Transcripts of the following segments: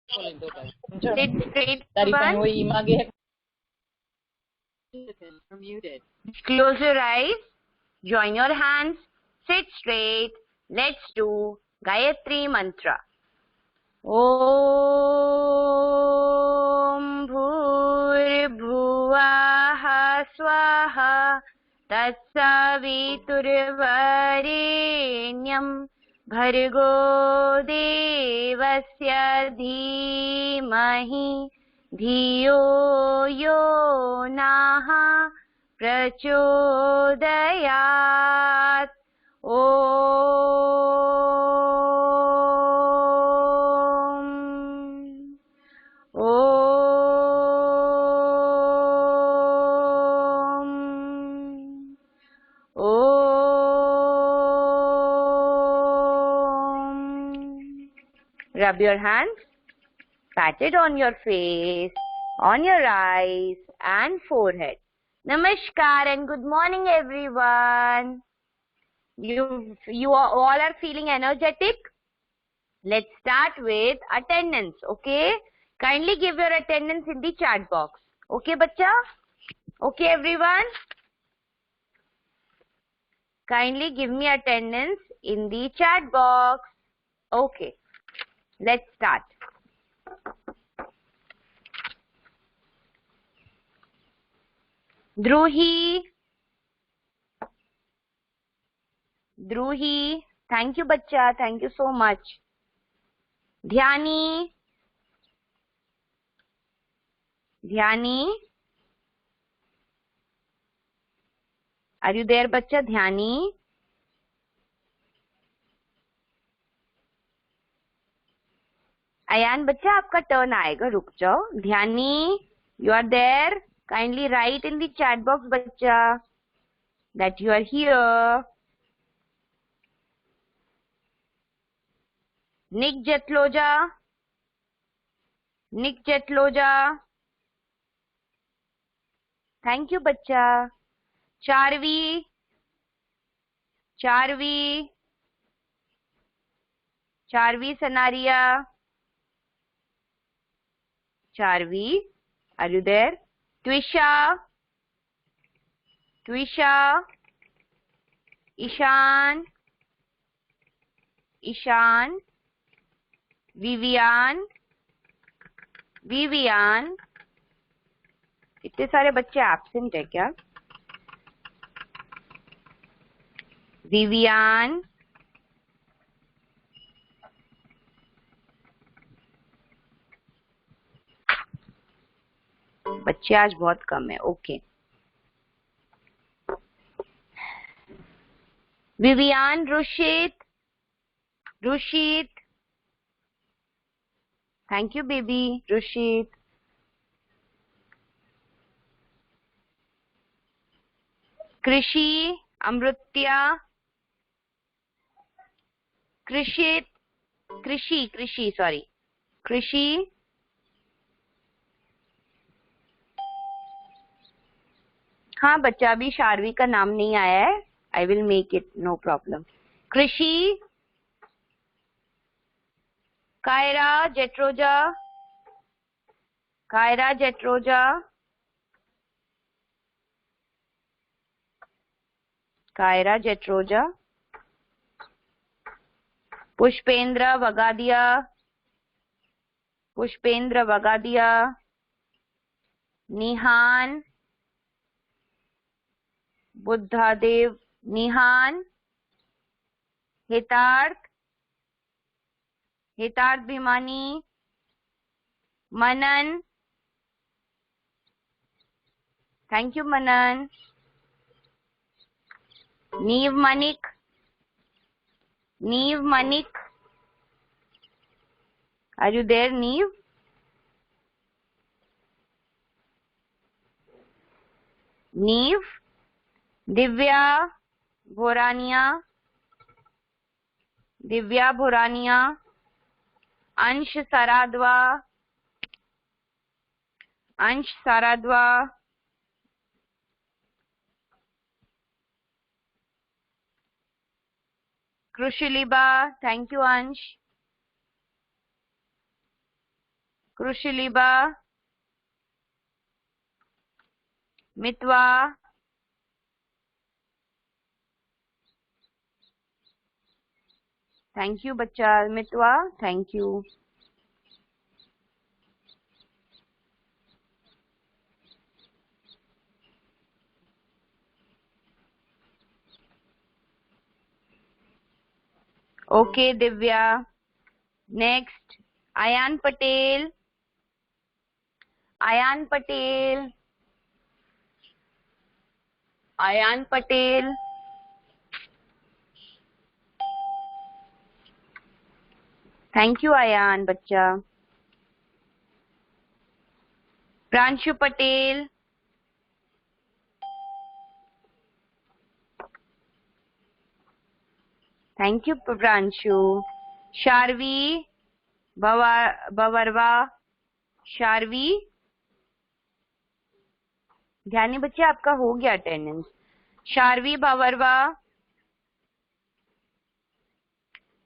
Sit straight, Ban. Close your eyes. Join your hands. Sit straight. Let's do Gayatri Mantra. Om Bhurbhuvah Swaha Tatsaviturvarenyam Bhargo Devasya Dhimahi Dhiyo Yo Naha Prachodayat. Rub your hands, pat it on your face, on your eyes and forehead. Namaskar and good morning everyone. You all are feeling energetic? Let's start with attendance, okay? Kindly give your attendance in the chat box. Okay, bacha? Okay, everyone? Kindly give me attendance in the chat box. Okay, let's start. Druhi. Druhi. Thank you, bacha. Thank you so much. Dhyani. Dhyani. Are you there, bacha? Dhyani. Ayan, बच्चा आपका turn आएगा, रुक जाओ. ध्यानी, you are there. Kindly write in the chat box, बच्चा, that you are here. Nick Jetloja. Nick Jetloja. Thank you, बच्चा. Charvi. Charvi. Charvi Sanaria. Charvi, are you there? Twisha. Twisha. Ishan. Ishan. Vivian. Vivian. इतने सारे बच्चे absent है क्या? Vivian. बच्चे आज बहुत कम है. Okay. Vivian. Rushit. Rushit. Thank you, baby. Rushit. Krishi. Amrutya. Krishit. Krishi, sorry. Krishi. हाँ बच्चा, अभी शार्वी का नाम नहीं आया है. I will make it, no problem. Krishi. Kaira Jetroja. Kaira Jetroja. Kaira Jetroja. Pushpendra Vagadia. Pushpendra Vagadia. Nihan. Buddhadev. Nihan. Hitarth. Hitarth Bhimani. Manan. Thank you, Manan. Neve Manik. Neve Manik. Are you there, Neve? Neve. Divya Bhorania. Divya Bhorania. Ansh Saradwa. Ansh Saradwa. Krushiliba. Thank you, Ansh. Krushiliba, Mitwa, thank you बच्चा. Mitwa, thank you. Okay Divya. Next, Ayan Patel. Ayan Patel. Ayan Patel. Thank you Ayan बच्चा. Pranshu Patel. Thank you Pranshu. Sharvi Bawarwa. Sharvi. ध्यानी बच्चे आपका हो गया attendance. Sharvi बावरवा.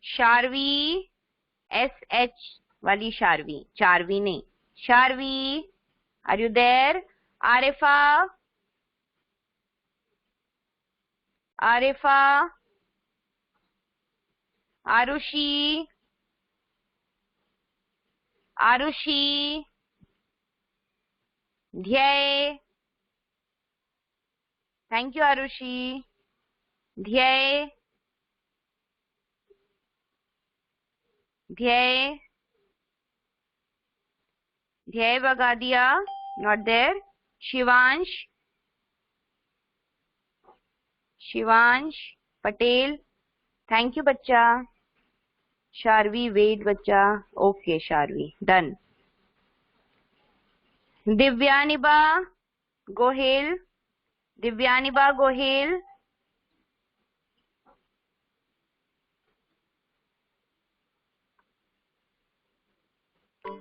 Sharvi SH वाली शार्वी, चारवी नहीं. Sharvi, are you there? Arifa. Arifa. Arushi. Arushi. Dhyey. Thank you Arushi. Dhyey. Dhyey. Dhyey Bagadiya, not there. Shivansh. Shivansh Patel, thank you बच्चा. Sharvi wait बच्चा. Okay Sharvi, done. Divyaniba Gohel. Divyaniba Gohel.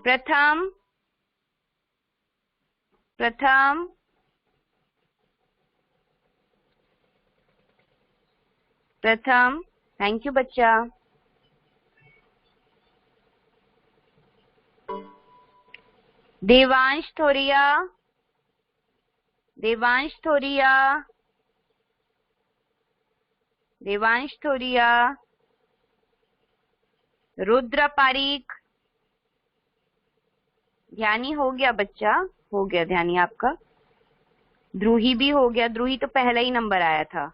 Pratham. Pratham. प्रथम, थैंक यू बच्चा. देवांश थोरिया. देवांश थोरिया. देवांश थोरिया. रुद्र पारीक. ध्यानी हो गया बच्चा, हो गया ध्यानी आपका. द्रुही भी हो गया. द्रुही तो पहला ही नंबर आया था.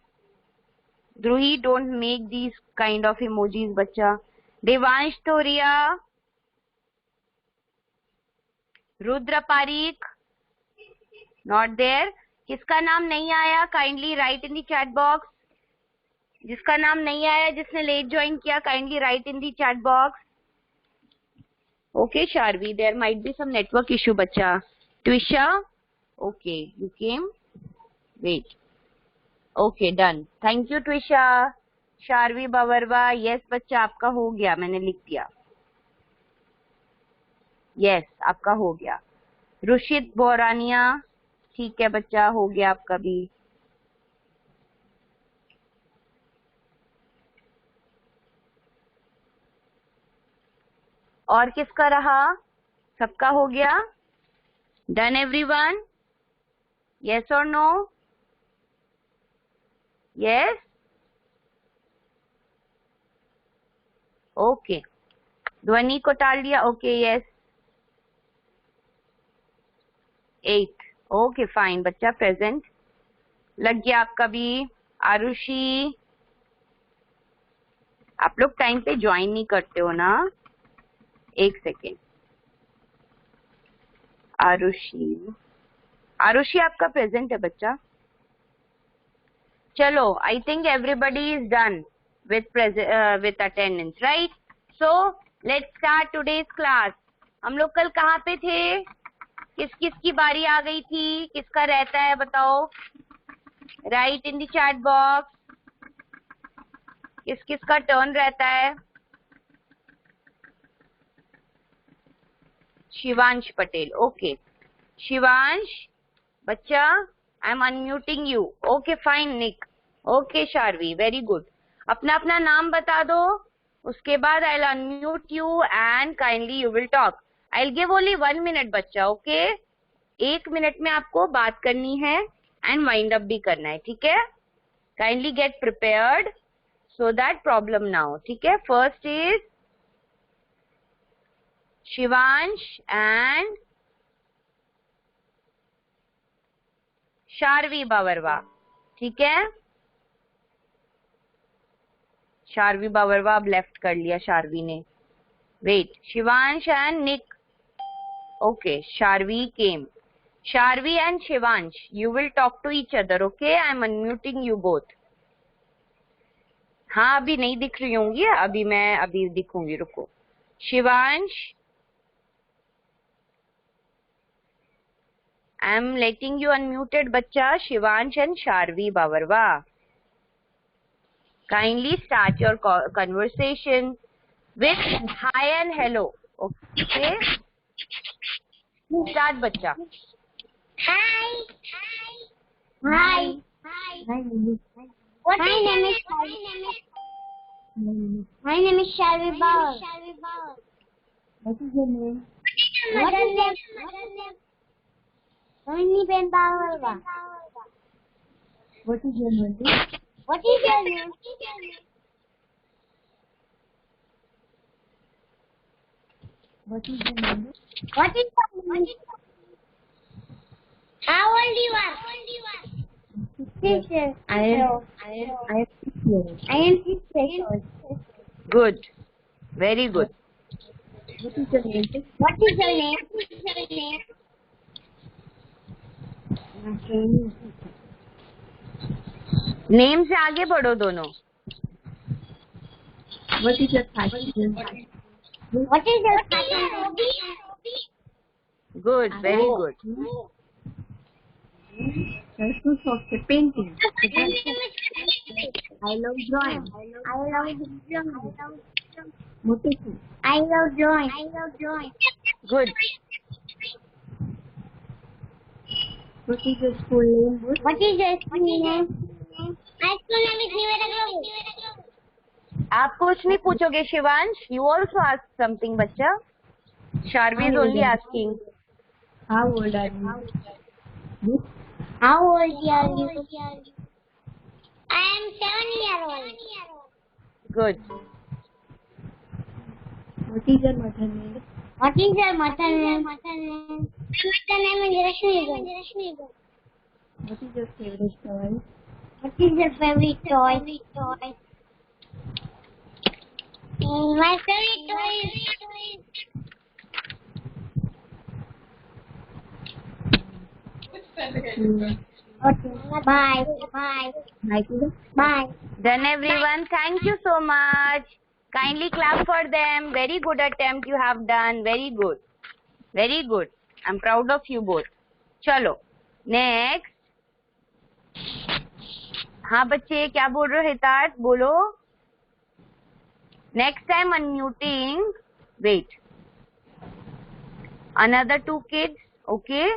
Druhi, don't make these kind of emojis बच्चा. देवांश थोरिया. Rudra Pareek, not there. किसका नाम नहीं आया kindly write in the chat box. जिसका नाम नहीं आया, जिसने लेट ज्वाइन किया, kindly write in the chat box. Okay Sharvi, there might be some network issue बच्चा. Twisha, okay you came, wait. Okay done, thank you Twisha. Sharvi Bavarva, yes बच्चा आपका हो गया, मैंने लिख दिया. यस आपका हो गया. रुशित बोरानिया, ठीक है बच्चा, हो गया आपका भी. और किसका रहा? सबका हो गया. डन एवरीवन, यस और नो? यस. ओके, ध्वनि को टाल दिया. Okay yes. 8. ओके फाइन बच्चा, प्रेजेंट. लग गया आपका भी. आरुषि, आप लोग टाइम पे ज्वाइन नहीं करते हो ना. एक सेकेंड. आरुषि, आरुषि आपका प्रेजेंट है बच्चा. चलो, I think everybody is done with attendance, right? So let's start today's class. हम लोग कल कहाँ पे थे? किस किस की बारी आ गई थी? किसका रहता है बताओ? Right in the chat box. किस किस का टर्न रहता है? शिवांश पटेल. ओके शिवांश बच्चा, I am unmuting you. Okay fine Nick. Okay Sharvi, very good. अपना अपना नाम बता दो, उसके बाद I will unmute you and kindly you will talk. I'll give only 1 minute बच्चा, ओके? 1 मिनट में आपको बात करनी है एंड वाइंड अप भी करना है, ठीक है? Kindly get prepared so that problem now, ठीक है? First is Shivansh and Sharvi बावरवा, ठीक है? शार्वी बावरवा अब लेफ्ट कर लिया शार्वी ने. Wait, Shivansh and Nick. Okay, Sharvi came. Sharvi and Shivansh, you will talk to each other, okay? I am unmuting you both. हाँ, अभी नहीं दिख रही होंगी, अभी दिखूंगी, रुको. Shivansh, I am letting you unmuted बच्चा. Shivansh and Sharvi बावरवा, kindly start your conversation with hi and hello, okay? Start बच्चा. Hi. My name is Shalvi Bauer. What is your name? What is your name? Rohini Ben Bauer. What is your name? What is your name? What is your name? What is your name? How old you are? Teacher. I am 6 years. I am 6 years old. Good, very good. What is your name? What is your name? Name से आगे बढ़ो दोनों. What is your passion? What is your hobby? Good, very good. That's good for painting. I love drawing. Motivation. I love drawing. Good. What is your school name? What is your school name? My school name is Niveda Globe. आप कुछ नहीं पूछोगे Shivansh? You also ask something बच्चा. Sharvi is only asking. How old are you? How old are you? I am 7 years old. Good. What is your mother name? What is your mother name? My mother name is Rashmi. What is your favorite toy? What is your favorite toy? My favorite toy is okay. Bye. Done everyone. Thank you so much. Kindly clap for them. Very good attempt you have done. Very good. Very good. I'm proud of you both. चलो next. हाँ बच्चे क्या बोल रहे हो? हितार्थ बोलो. Next time unmuting. Wait, another 2 kids, okay?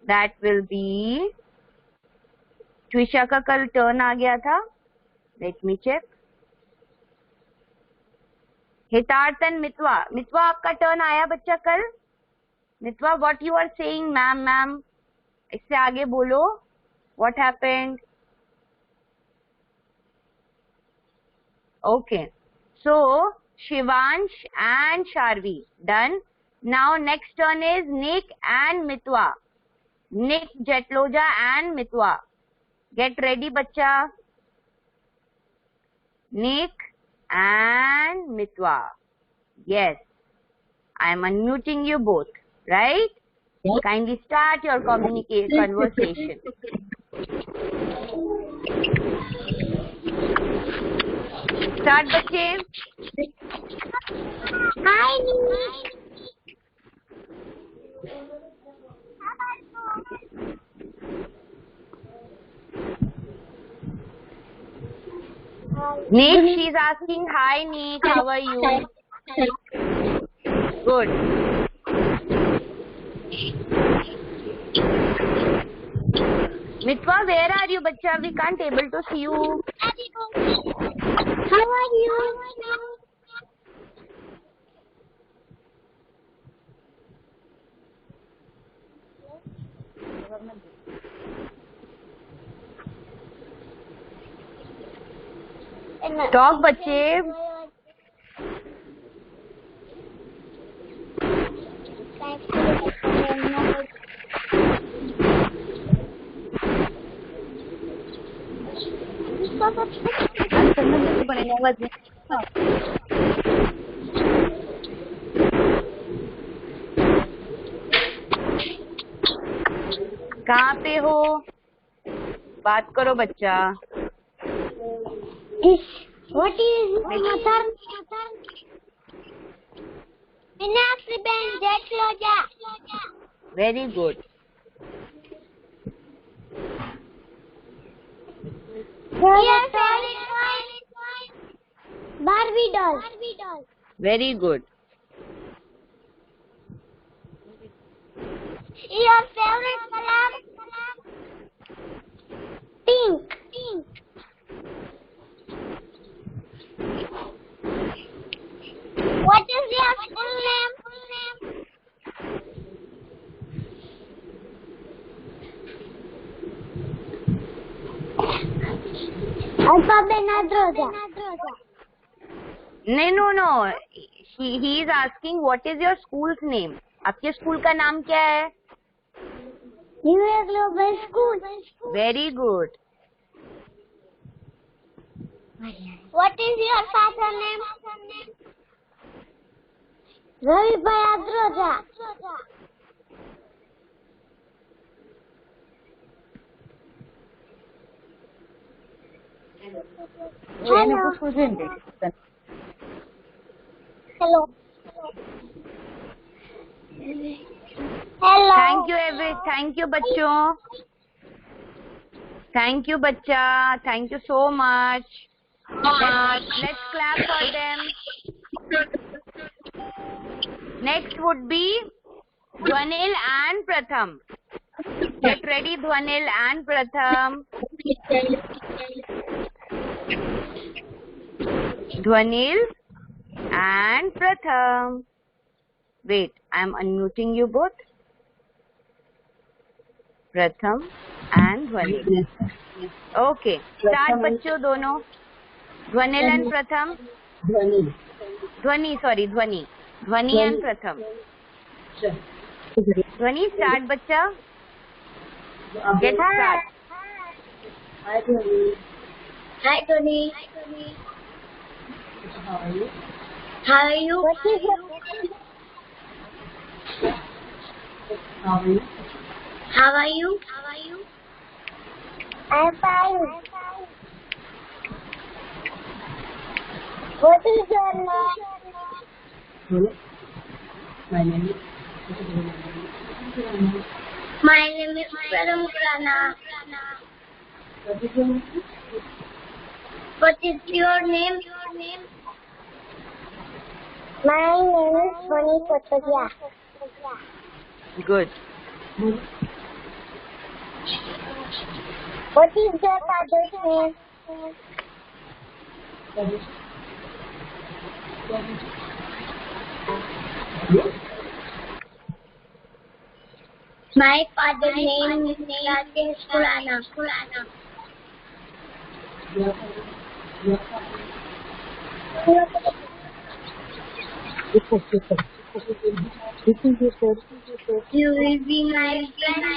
That will be Twisha का कल टर्न आ गया था. Let me check. Hitarth and Mitva. Mitva आपका टर्न आया बच्चा कल? Mitva, what you are saying? Ma'am इससे आगे बोलो. What happened? Okay, so Shivansh and Sharvi done. Now next turn is Nick and Mitva. Nick, जेटलोजा एंड मितवा. गेट रेडी बच्चा. निक and Mitwa. Yes, I am unmuting you both, right? Yes. Kindly start your conversation. Start बच्चे. Hi. Nick, she's asking, hi Nick, how are you? Good. Mitwa, where are you, bacha? We can't able to see you. How are you? Talk बच्चे। कहाँ पे हो? बात करो बच्चा। What is mother? Meenakshi Ben, that's Loja. Very good. Your favorite toy? Barbie doll. Very good. Your favorite color? Pink. What is your full name? Alphabet Nadroja. No. He is asking what is your school's name? आपके school का नाम क्या है? New Year Global School. Very good. What is your father's name? Ravi Bhai Adroja. Hello. Thank you बच्चों. Thank you बच्चा. Thank you so much. Let's clap for them. Next would be Dhwanil and Pratham. Get ready, Dhwanil and Pratham. Dhwanil and Pratham. Wait, I am unmuting you both. Pratham and Dhwanil. Okay, start बच्चों दोनों. Dhwanil and Pratham. Dhwani and Pratham. Dhwani, start बच्चा. Get start. Hi Tony. How are you? What is your name? How are you? I'm fine. What is your name? My name is Param Krana. What is your name? My name is Bonnie Kotoria. Good. What is your father's name? My father's name is Rajesh Kurana. You will be my friend.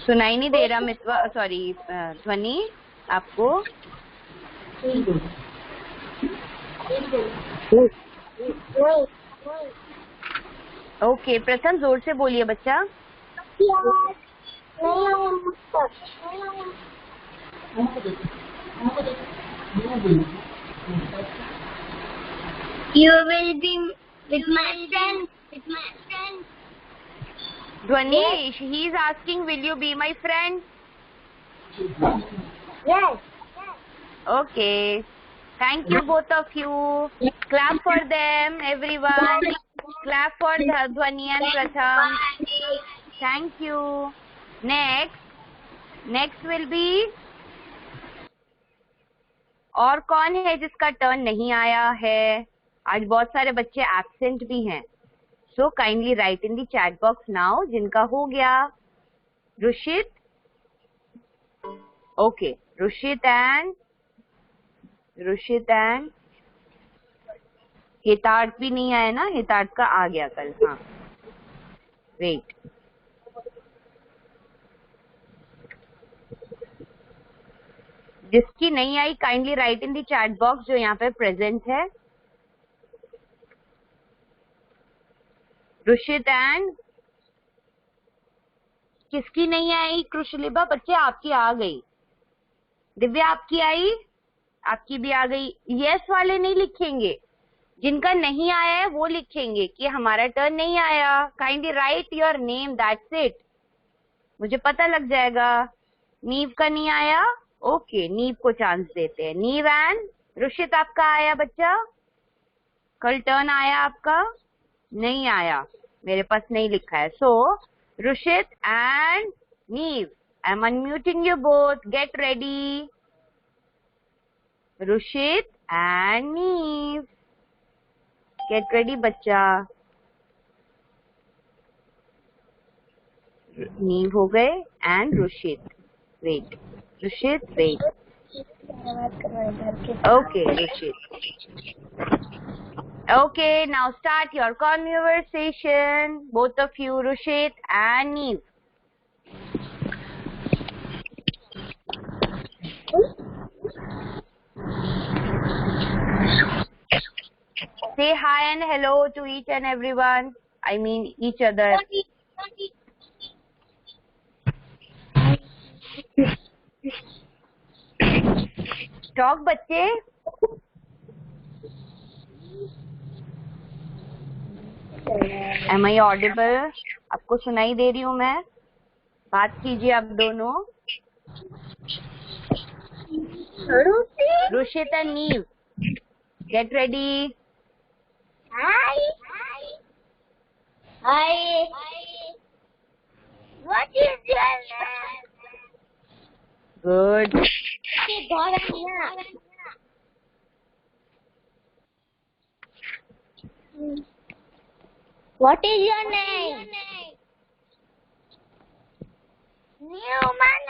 सुनाई नहीं दे रहा मितवा, sorry ध्वनि आपको. Okay, प्रथम जोर से बोलिए बच्चा. You will be with my friend. Dhwani, he is asking, will you be my friend? Yes. Okay. Thank you both of you. Clap for them, everyone. Clap for Dhwani and Pratham. Thank you. Next will be और कौन है जिसका turn नहीं आया है? आज बहुत सारे बच्चे एब्सेंट भी हैं, so kindly write in the chat box now जिनका हो गया. रुशित, ओके, रुशित एंड हितार्थ भी नहीं आया ना? हितार्थ का आ गया कल. हाँ, वेट. जिसकी नहीं आई kindly write in the chat box जो यहाँ पे प्रेजेंट है. रुशित एंड किसकी नहीं आई? कृष्णलिबा बच्चे आपकी आ गई. दिव्या आपकी आई? आपकी भी आ गई. यस वाले नहीं लिखेंगे, जिनका नहीं आया है वो लिखेंगे कि हमारा टर्न नहीं आया. Kindly right your name, that's it. मुझे पता लग जाएगा. नीव का नहीं आया? ओके, नीव को चांस देते हैं. नीव एंड रुशित आपका आया बच्चा? कल टर्न आया आपका? नहीं आया, मेरे पास नहीं लिखा है. सो Rushit and Neev, I am unmuting you both. Get ready. Rushit and Neev, get ready बच्चा. नीव हो गए and Rushit. Wait, Rushit wait. Okay Rushit. Okay, now start your conversation, both of you, Rushit and Neev. Say hi and hello to each and everyone. I mean each other. Talk बच्चे. Am I audible? आपको सुनाई दे रही हूँ मैं? बात कीजिए आप दोनों. Rushit and Neev, get ready. Hi. Hi. What is your name? Good. What is your name? Newman.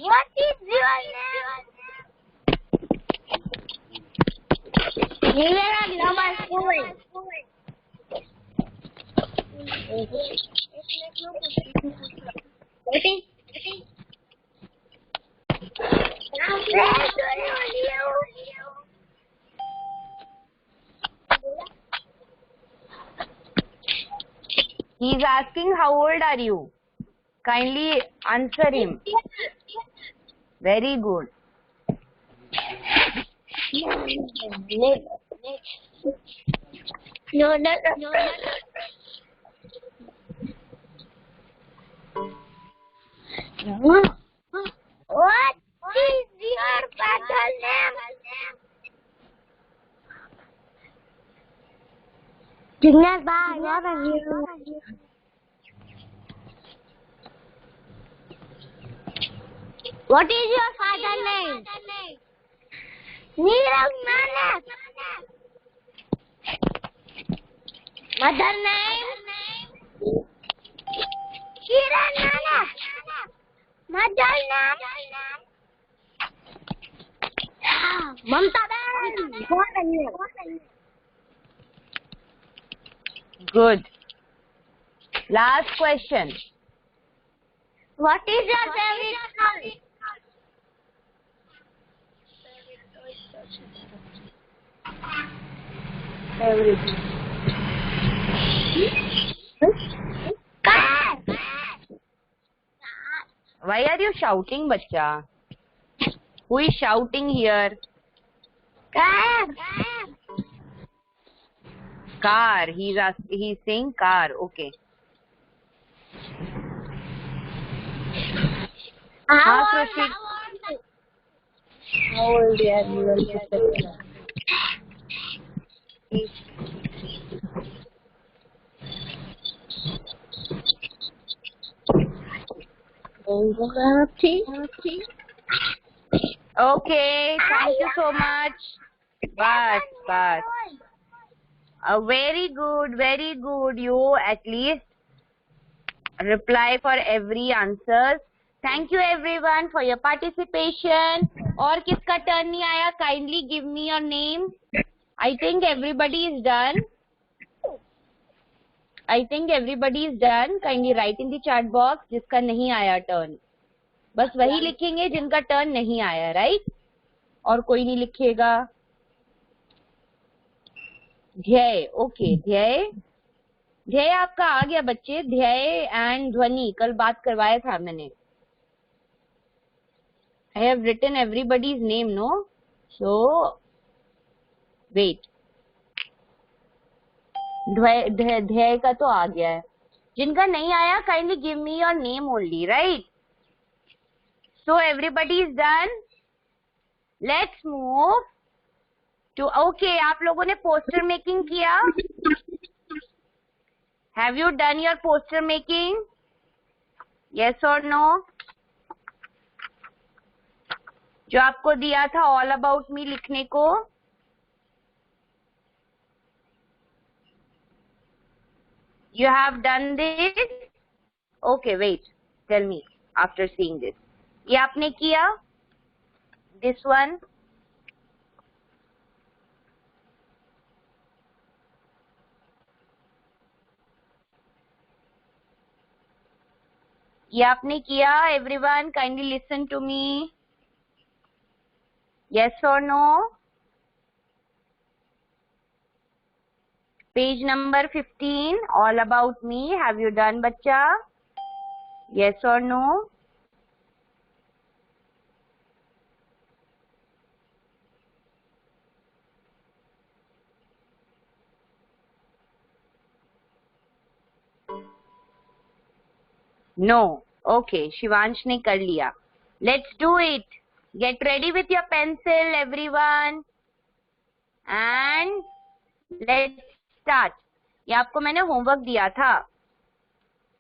What is your name? Nivera Lama School. What is? He is asking how old are you? Kindly answer him. Very good. No. What is your father's name? Jignesh bhai, what are you? What is your father's name? Neeraj Manak. Mother name? Kiran Manak. Mother name? Mamta Ben. What are you? Good. Last question. What is your favorite song? Why are you shouting, bacha? Who is shouting here? Car. He's saying car. Okay. हाँ कृषि. How old are you? Okay, thank you so much. Bas. Very good, very good. You at least reply for every answer. Thank you everyone for your participation. और किसका turn नहीं आया? Kindly give me your name. I think everybody is done. Kindly write in the chat box जिसका नहीं आया turn. बस वही लिखेंगे जिनका turn नहीं आया, right? और कोई नहीं लिखेगा. ध्येय, ओके, ध्येय आपका आ गया बच्चे. ध्येय एंड ध्वनि कल बात करवाया था मैंने. I have written everybody's name, no? So wait. ध्येय का तो आ गया है. जिनका नहीं आया kindly give me your name only, right? So everybody is done. Let's move to okay. आप लोगों ने poster making किया? Have you done your poster making? Yes or no? जो आपको दिया था all about me लिखने को. You have done this? Okay, wait. Tell me after seeing this. ये आपने किया? This one? ये आपने किया? Everyone kindly listen to me. Yes or no? Page number 15, all about me. Have you done, bachcha? Yes or no? No. Okay, Shivansh ने कर लिया. Let's do it. Get ready with your pencil, everyone. And let's start. ये आपको मैंने homework दिया था.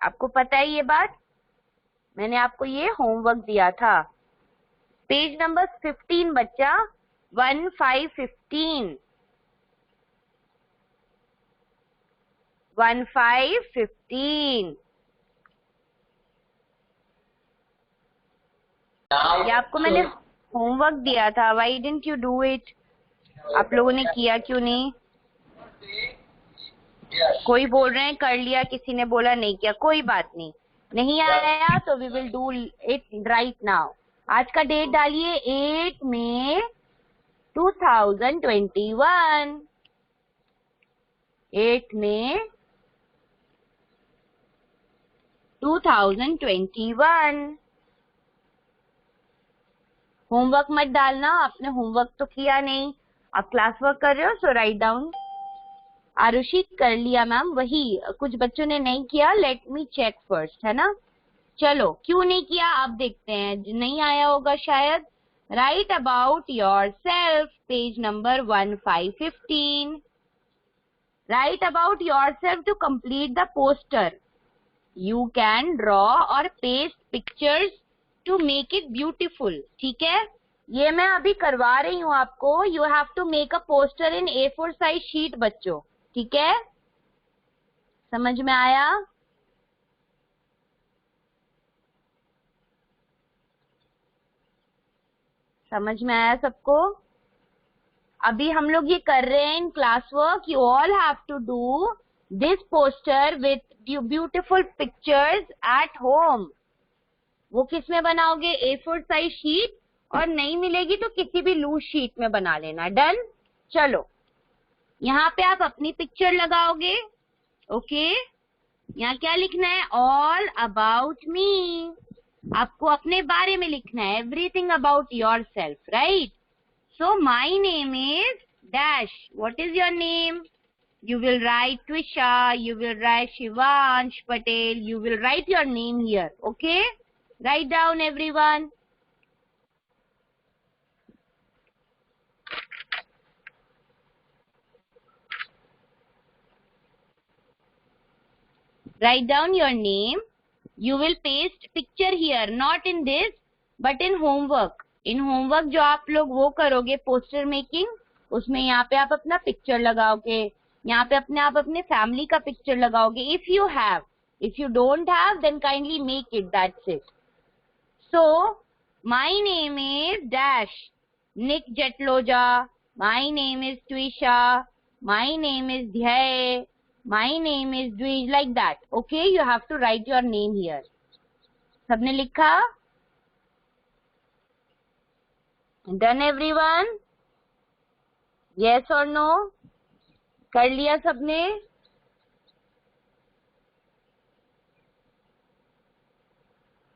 आपको पता है ये बात? मैंने आपको ये होमवर्क दिया था. पेज नंबर 15 बच्चा. 1515. 1515. ये आपको मैंने होमवर्क दिया था. Why didn't you do it? आप लोगों ने किया क्यों नहीं? कोई बोल रहे हैं कर लिया, किसी ने बोला नहीं किया. कोई बात नहीं. नहीं आया तो we will do it right now. आज का डेट डालिए 8 मई 2021. 8 मई 2021. होमवर्क मत डालना. आपने होमवर्क तो किया नहीं. आप क्लास वर्क कर रहे हो, सो राइट डाउन. आरुषि कर लिया मैम. वही कुछ बच्चों ने नहीं किया. लेट मी चेक फर्स्ट, है ना. चलो, क्यों नहीं किया आप देखते हैं. नहीं आया होगा शायद. Write about yourself. Page number 1515. Write about yourself to complete the poster. You can draw और paste pictures to make it beautiful. ठीक है, ये मैं अभी करवा रही हूँ आपको. You have to make a poster in A4 size sheet बच्चों. ठीक है, समझ में आया? समझ में आया सबको? अभी हम लोग ये कर रहे हैं in class work. You all have to do this poster with beautiful pictures at home. वो किस में बनाओगे? A4 size sheet. और नहीं मिलेगी तो किसी भी लूज शीट में बना लेना. डन. चलो, यहाँ पे आप अपनी पिक्चर लगाओगे. ओके, यहाँ क्या लिखना है? All about me. आपको अपने बारे में लिखना है. Everything about your self, right. So my name is dash. What is your name? You will write Twisha, you will write Shivansh Patel, you will write your name here, okay? Write down everyone. Write down your name. You will paste picture here, not in this, but in homework. In homework जो आप लोग वो करोगे poster making, उसमें यहाँ पे आप अपना picture लगाओगे, यहाँ पे आप अपने family का picture लगाओगे. If you have, if you don't have, then kindly make it. That's it. So my name is Dash, Nick Jetloja. My name is Twisha. My name is Dhyaye. My name is Dwij. Like that. Okay, you have to write your name here. सबने लिखा? Done everyone? Yes or no? कर लिया सबने?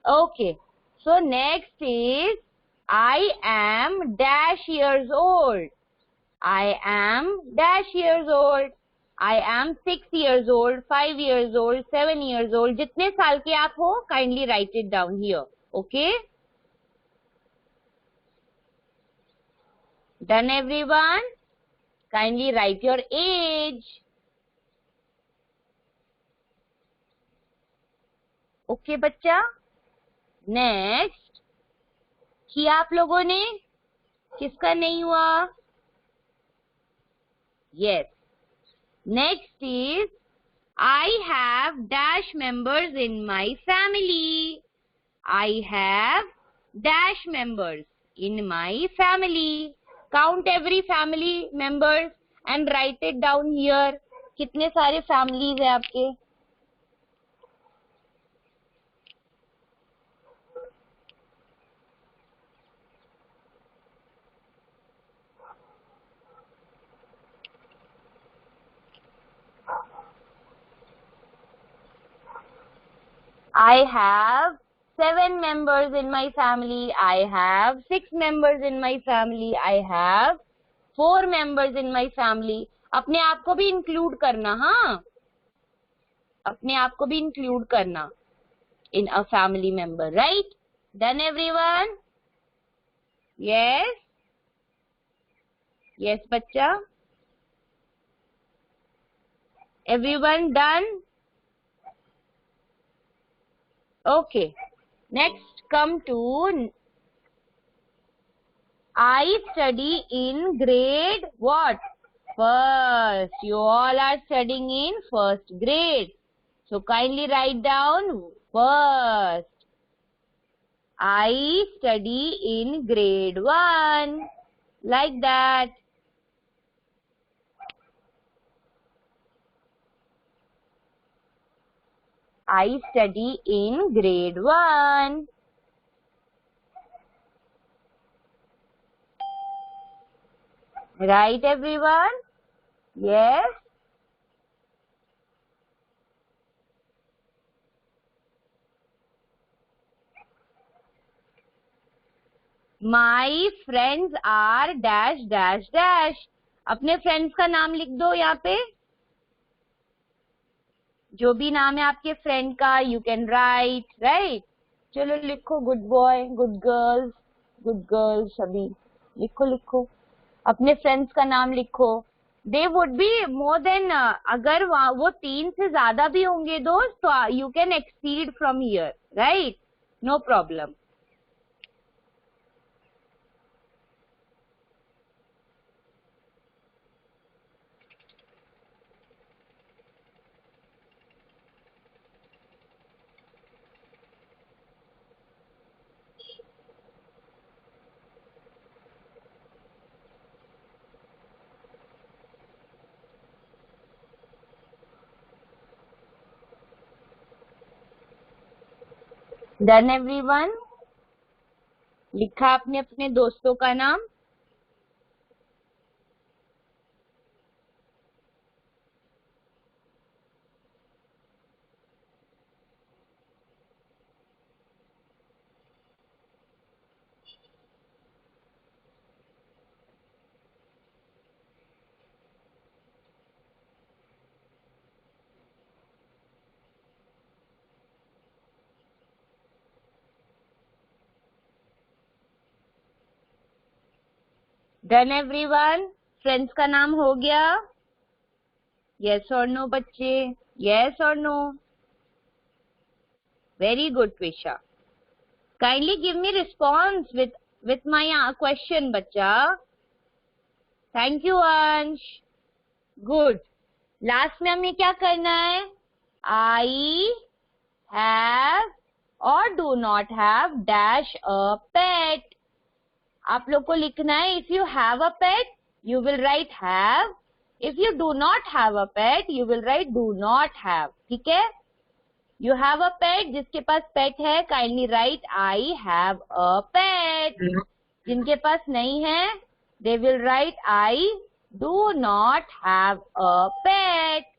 Okay. So next is I am dash years old. I am dash years old. I am 6 years old, 5 years old, 7 years old. जितने साल के आप हो, kindly write it down here. Okay? Done everyone? Kindly write your age. Okay बच्चा? Next. किया आप लोगों ने? किसका नहीं हुआ? Yes. Next is I have dash members in my family. I have dash members in my family. Count every family members and write it down here. कितने सारे families हैं आपके? I have 7 members in my family. I have 6 members in my family. I have 4 members in my family. अपने आप को भी include करना, हाँ? अपने आप को भी include करना in a family member, right? Done everyone? Yes? Yes, बच्चा? Everyone done? Okay. Next, come to I study in grade what? First. You all are studying in first grade. So kindly write down first. I study in grade 1. Like that. I study in grade 1. Right, everyone? Yes? My friends are dash dash dash. अपने friends का नाम लिख दो यहाँ पे. जो भी नाम है आपके फ्रेंड का, you can write, right? चलो लिखो, good boy, good girls सभी लिखो लिखो. अपने फ्रेंड्स का नाम लिखो. They would be more than अगर वो 3 से ज्यादा भी होंगे दोस्त, तो you can exceed from here, right? No problem. Done everyone? लिखा आपने अपने दोस्तों का नाम? Done everyone? फ्रेंड्स का नाम हो गया? Yes or no बच्चे? Yes or no? Very good, Twisha. Kindly give me response with my question, बच्चा. Thank you, Ansh. Good. Last में हमें क्या करना है? I have or do not have dash a pet. आप लोग को लिखना है, if you have a pet, you will write have. If you do not have a pet, you will write do not have. ठीक है? You have a pet, जिसके पास pet है, kindly write I have a pet. जिनके पास नहीं है, they will write I do not have a pet.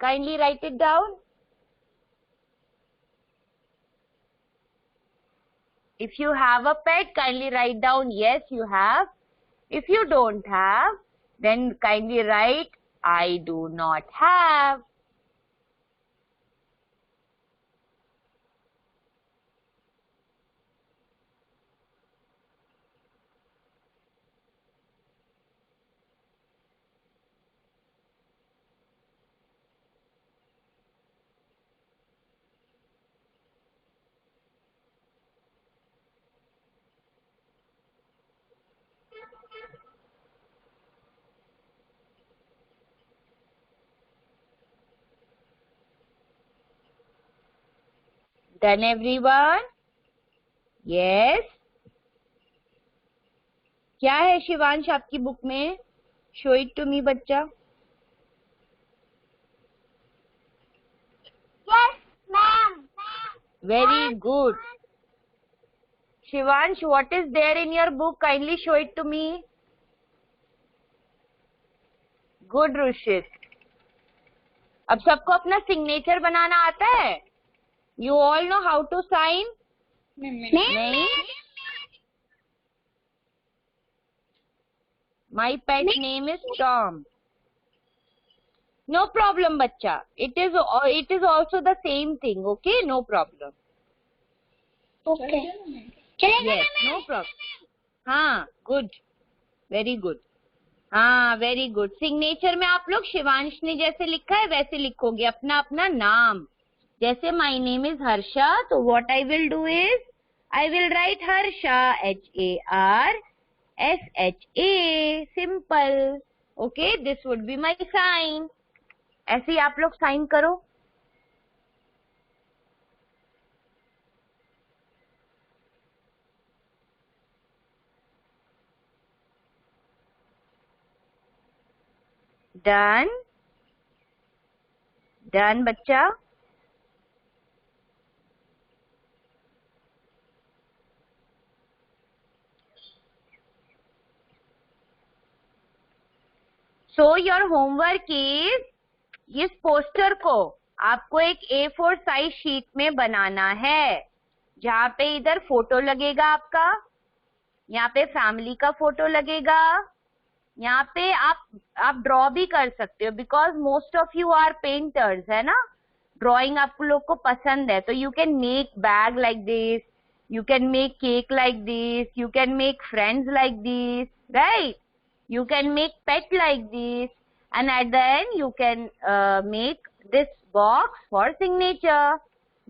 Kindly write it down. If you have a pet, kindly write down yes, you have. If you don't have, then kindly write I do not have. Done, everyone? Yes. क्या है शिवांश आपकी book में? Show it to me, बच्चा. Yes, ma'am. Very good. Shivansh, what is there in your book? Kindly show it to me. Good, Rushit. अब सबको अपना signature बनाना आता है? You all know how to sign? नहीं? My pet name is Tom. No problem, बच्चा. It is also the same thing. Okay, no problem. Okay. चलेगा Yes, ना no problem. हाँ, good. Very good. हाँ, very good. सिग्नेचर में आप लोग शिवांश ने जैसे लिखा है वैसे लिखोगे, अपना अपना नाम. जैसे my name is Harsha, तो what I will do is I will write Harsha, Harsha. Simple. Okay, this would be my sign. ऐसे ही आप लोग साइन करो. Done. Done, बच्चा. So your homework is इस पोस्टर को आपको एक A4 साइज शीट में बनाना है, जहाँ पे इधर फोटो लगेगा आपका, यहाँ पे फैमिली का फोटो लगेगा, यहाँ पे आप ड्रॉ भी कर सकते हो, because most of you are painters, है ना. ड्रॉइंग आप लोग को पसंद है, तो you can make bag like this, you can make cake like this, you can make friends like this, right. You can make pet like this, and at the end you can make this box for signature.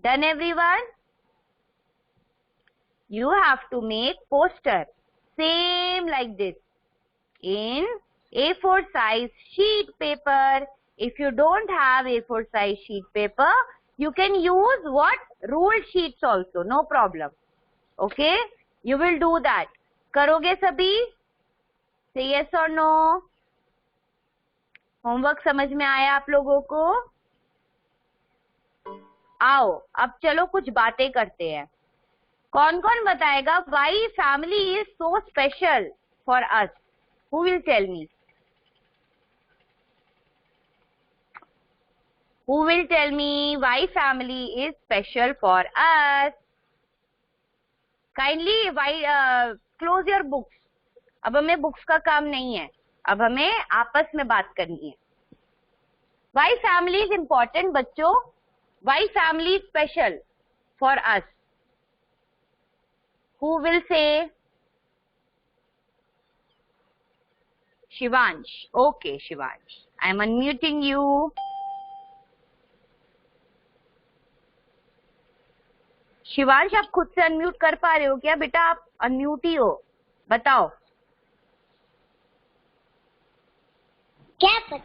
Done, everyone? You have to make poster same like this in A4 size sheet paper. If you don't have A4 size sheet paper, you can use what? Ruled sheets also, no problem. Okay? You will do that. करोगे सभी? Say yes or no. Homework समझ में आया आप लोगों को? आओ अब चलो कुछ बातें करते हैं. कौन कौन बताएगा why family is so special for us? Who will tell me? Who will tell me why family is special for us? Kindly close your books. अब हमें बुक्स का काम नहीं है, अब हमें आपस में बात करनी है. Why family is important, बच्चों? Why family is special for us? Who will say? Shivansh. Okay, Shivansh. I am unmuting you. Shivansh, आप खुद से अनम्यूट कर पा रहे हो क्या बेटा? आप अनम्यूट ही हो, बताओ। क्या पता?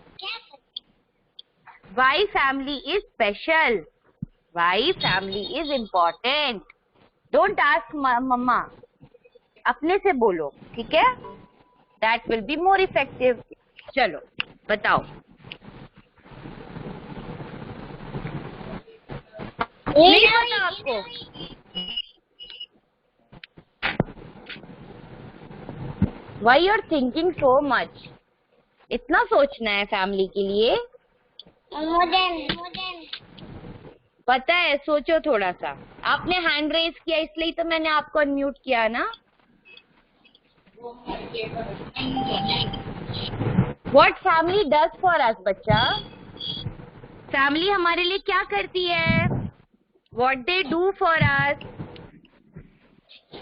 Why family is special? Why family is important? Don't ask मम्मा, अपने से बोलो, ठीक है? That will be more effective. चलो बताओ। नहीं पता आपको? Why you're thinking so much? इतना सोचना है फैमिली के लिए? मॉडर्न। पता है, सोचो थोड़ा सा। आपने हैंड रेज किया इसलिए तो मैंने आपको अनम्यूट किया ना। What family does for us, बच्चा? फैमिली हमारे लिए क्या करती है? What they do for us?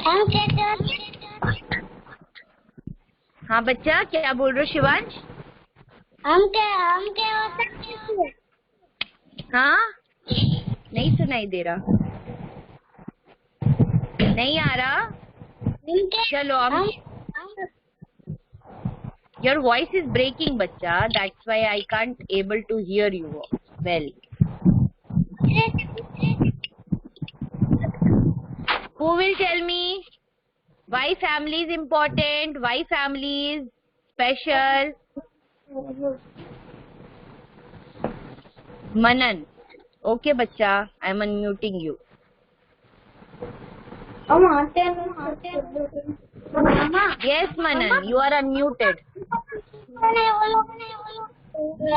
हम क्या हाँ बच्चा, क्या बोल रहे हो शिवांश? हम क्या हो सकते हैं? हाँ, नहीं सुनाई दे रहा, नहीं आ रहा। चलो हम Your voice is breaking, बच्चा. That's why I can't able to hear you well. Who will tell me why family is important? Why family is special? Manan. Okay, बच्चा. I'm unmuting you. Yes, Manan. You are unmuted.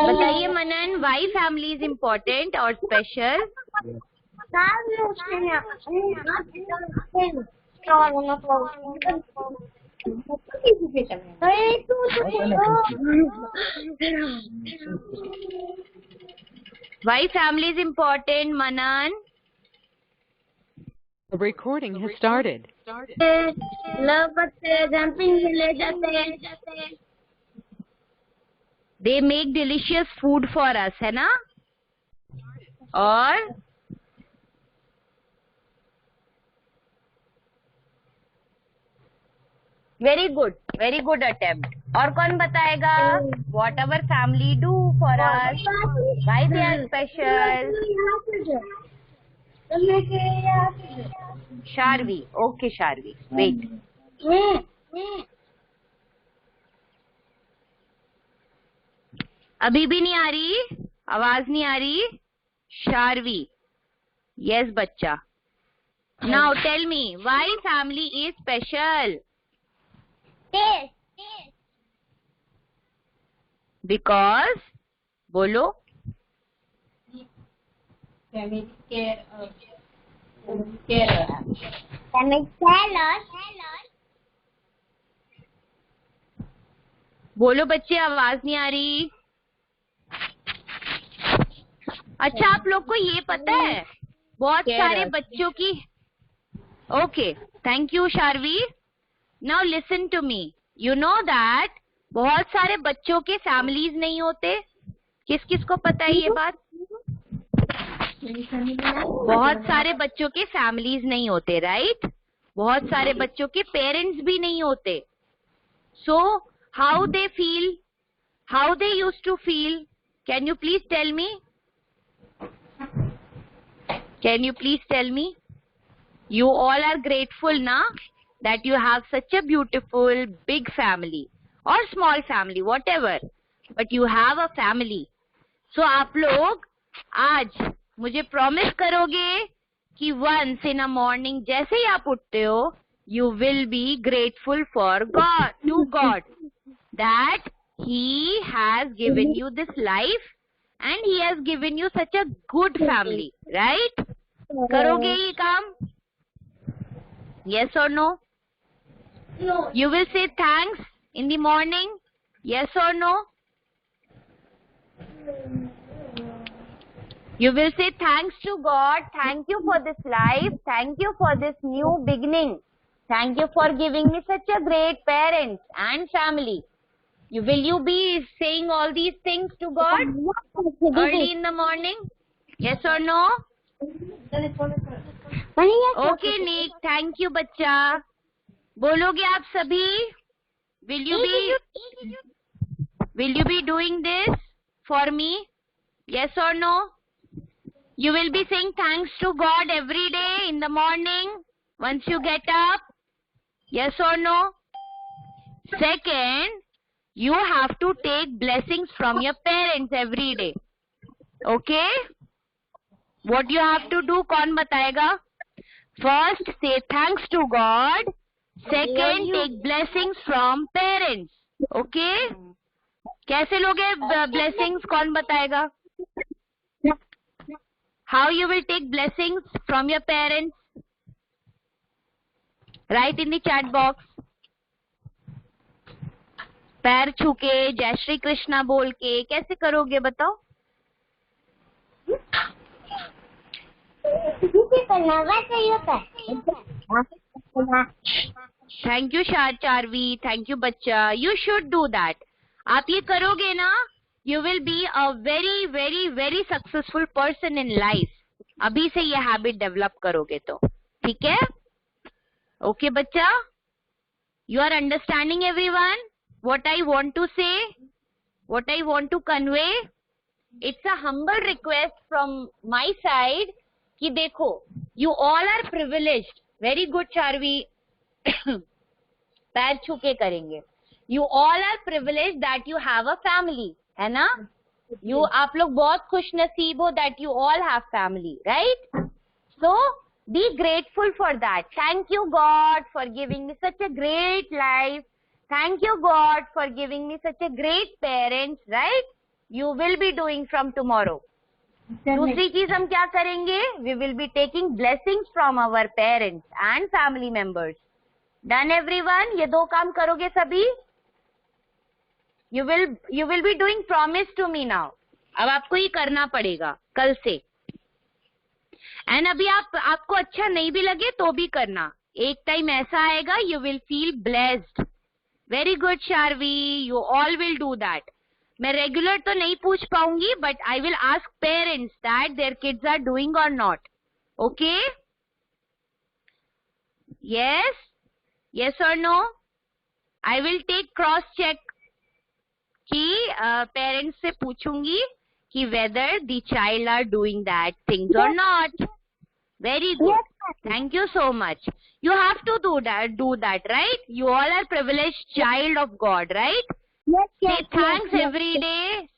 बताइए मनन, why family is important or special? Why family is important, Manan? The recording has started. Love करते, jumping ले जाते। They make delicious food for us, है ना? और very good attempt. और कौन बताएगा? Whatever family do for us, why they are special? Sharvi, okay Sharvi, wait. अभी भी नहीं आ रही? आवाज नहीं आ रही? शार्वी, yes बच्चा. Now tell me, why family is special? Because, बोलो. Family care. बोलो बच्चे, आवाज नहीं आ रही. अच्छा, आप लोग को ये पता है बहुत सारे बच्चों की. Okay, thank you Sharvi. Now listen to me. You know that बहुत सारे बच्चों के फैमिलीज नहीं होते. किस किस को पता है ये बात? बहुत सारे बच्चों के फैमिलीज नहीं होते, राइट? बहुत सारे बच्चों के पेरेंट्स भी नहीं होते. So how they feel, how they used to feel, can you please tell me? Can you please tell me? You all are grateful na that you have such a beautiful big family or small family, whatever, but you have a family. So आप लोग आज मुझे promise करोगे कि once in a morning जैसे ही आप उठते हो, you will be grateful for God, to God, that He has given you this life and He has given you such a good family, right? करोगे ये काम? Yes or no? No. You will say thanks in the morning? Yes or no? You will say thanks to God. Thank you for this life. Thank you for this new beginning. Thank you for giving me such a great parents and family. Will you be saying all these things to God early in the morning? Yes or no? Okay Nick, thank you बच्चा। बोलोगे आप सभी? Will you be doing this for me? Yes or no? You will be saying thanks to God every day in the morning once you get up. Yes or no? Second, you have to take blessings from your parents every day. Okay? What you have to do, कौन बताएगा? First, say thanks to God. Second, take blessings from parents. Okay? कैसे लोगे blessings, कौन बताएगा? How you will take blessings from your parents? Write in the chat box. पैर छू के, जय श्री कृष्णा बोल के, कैसे करोगे बताओ? Thank you Charvi, thank you बच्चा। You should do that. आप ये करोगे ना, you will be a very very very successful person in life. अभी से ये हैबिट डेवलप करोगे तो, ठीक है? ओके बच्चा, you are understanding everyone what I want to say, what I want to convey? It's a humble request from my side कि देखो, you all are privileged. Very good चारवी। पैर छू के करेंगे। You all are privileged that you have a family. है ना? आप लोग बहुत खुश नसीब हो that you all have family, right? So be grateful for that. Thank you God for giving me such a great life. Thank you God for giving me such a great parents, right? You will be doing from tomorrow. दूसरी चीज हम क्या करेंगे? We will be taking blessings from our parents and family members. Done everyone? ये दो काम करोगे सभी? You will be doing promise to me now. अब आपको ये करना पड़ेगा कल से। एंड अभी आपको अच्छा नहीं भी लगे तो भी करना। एक टाइम ऐसा आएगा you will feel blessed. Very good Sharvi, you all will do that. मैं रेगुलर तो नहीं पूछ पाऊंगी, but I will ask parents that their kids are doing or not. Okay? Yes? Yes or no? I will take cross check कि parents से पूछूंगी कि whether the child are doing that things or not. Very good. Thank you so much. You have to do that, right? You all are privileged child of God, right? Say thanks every day.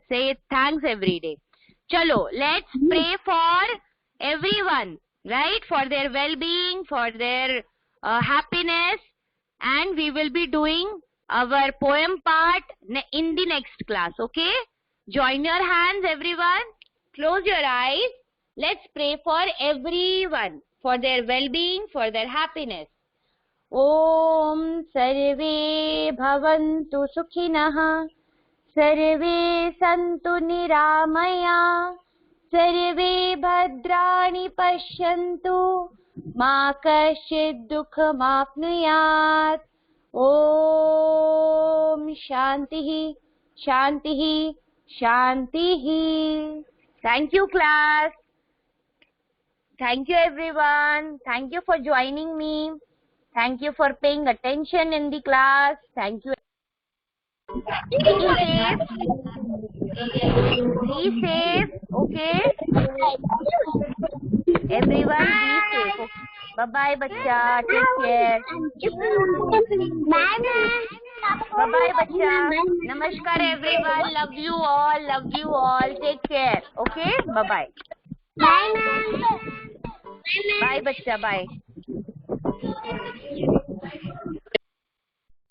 Say thanks every day. Chalo, let's pray for everyone, right? For their well-being, for their happiness, and we will be doing our poem part in the next class, okay? Join your hands everyone. Close your eyes. Let's pray for everyone, for their well-being, for their happiness. Om sarve bhavantu sukhinah, sarve santu niramaya, sarve bhadrani pashyantu, ma kashchid dukkham apnuyat. Om Shanti, Shanti, Shanti. Thank you class. Thank you everyone. Thank you for joining me. Thank you for paying attention in the class. Thank you. Be safe. Be safe. Okay. Everyone be safe. Okay. Bye-bye, bachcha. Take care. Bye-bye, bachcha. Namaskar, everyone. Love you all. Love you all. Take care. Okay? Bye-bye. Bye, ma'am. Bye, bachcha. Bye.